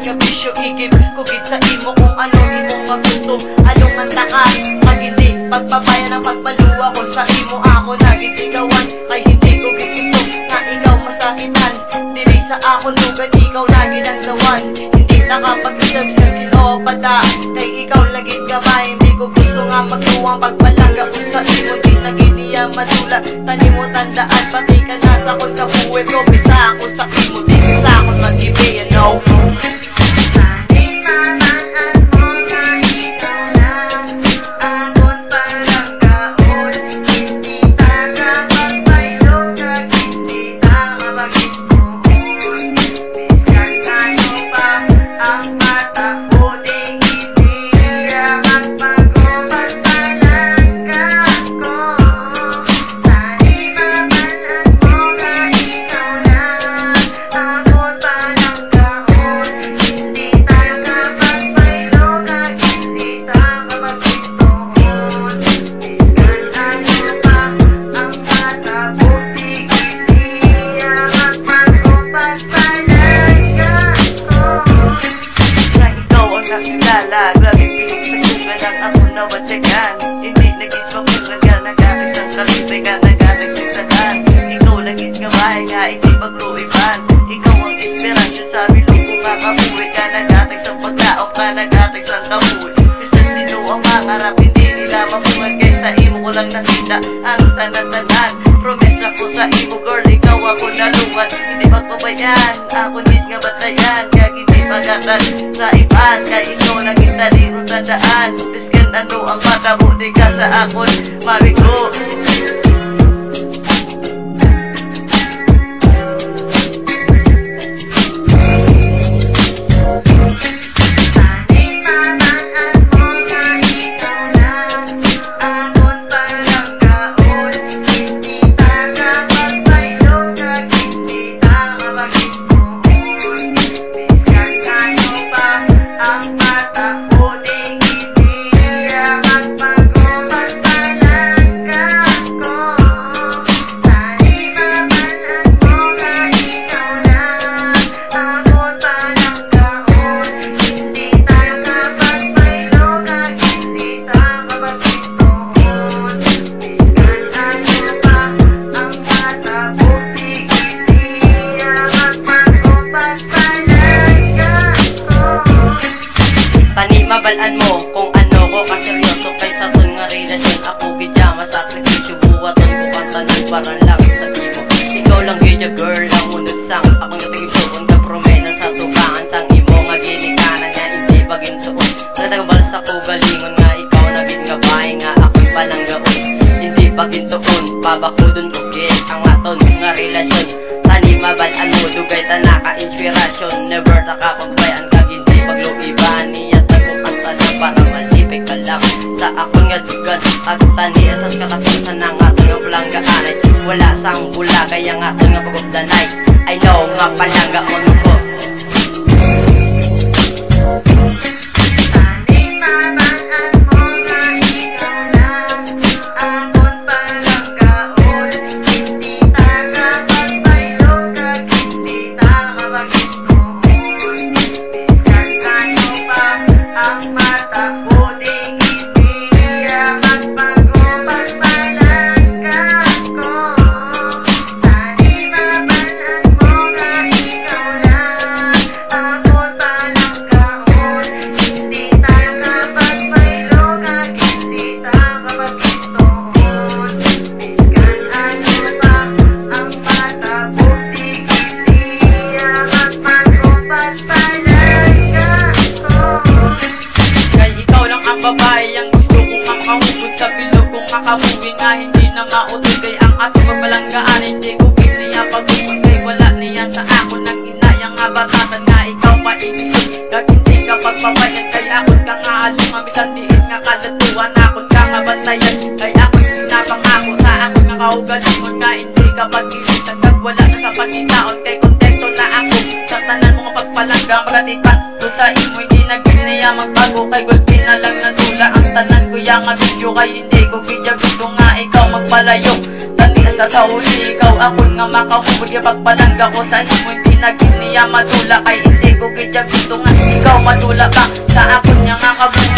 nga bisyo igib kugid sa imo kung ano imong magusto. Anong anta ka pag hindi pagpapaya ng pagpaluwa ko sa imo. Ako nagitigawan kay hindi ko gusto na ikaw masakitan. Dili sa akong lugar ikaw lagi nang lawan. Hindi nakapag-isabsan sinopata kay ikaw lagi gamay. Hindi ko gusto nga magluwang pagpalangga ko sa imo. Di na giniya madula tani mo tandaan pati ka na sa kong kabuhay ko. Bisa ako sa imo di sa akong mag-ibi, you know. Grabe pinig sa kuga lang ako nawatsagan. Hindi naging pamulaga, nagaling sa kalibay ka, nagaling sa sagan. Ikaw naging gabay nga, hindi magluiban. Ikaw ang inspirasyon sa bilog kung makabuhi ka. Nagaling sa pagkao ka, nagaling sa kabuhi. Bisan sino ang mangarap, hindi nila mabuhay. Kaya sa imo ko lang nakita ang tanan-tanan. Promise ako sa imo girl, ikaw ako naluwan. Hindi magpabayaan, ako need nga batayan. Kaya hindi pagatan sa iban, kaya ikaw naging taliro tandaan. Biskan ano ang matabo, di ka sa akon mabigo. Mabalaan mo kung ano ko kaseryoso kaysa ton nga relasyon. Ako gidya masakripisyo buwaton ko kantanan parang lang sa imo. Ikaw lang gidya girl ang unod sang ako nga tigisuon ka promena sa tubangan sang imo nga ginikanan nga hindi bagin suon. Natagbal sa ko galingon nga ikaw naging gabay nga ako'y palanggaon. Hindi bagin tuon pabakludon ko git ang aton nga relasyon. Tani mabalaan mo dugay ta naka-inspirasyon. Never ta kapagbayan ka hindi pagluiban niya para malipig ka lang sa akon nga dugan. At tani atas kakatusan ng aton nga palanggaanay. Wala sang bula kaya nga aton nga pagubdanay. I know nga palanggaon ko. Makabuhi nga hindi na mautugay ang ating papalanggaan. Hindi ko niya pagpupagay, wala niya sa ako nang inayang nga batatan nga ikaw paigilin. Kag hindi ka pagpapayan kay akon ka nga along mabisan diin nga kalatuan. Akon ka nga bantayan kay akon pinapangako sa akon nga kaugalingon nga hindi ka pag-ilitan. Kag wala na sa pagkitaon kay konteksto na ako sa tanan mga pagpalanggang pagkatipan ko sa imo. Hindi naging niya magbago kay gulpi na lang nadula ang tanan ko yang nga video kay hindi ko video gusto nga ikaw magpalayo. Tani asa sa uli ikaw akon nga makahubog ya pagpalangga ko sa imo. Hindi naging niya madula kay hindi ko video gusto nga ikaw matula ka sa akon nga nga kabuhi.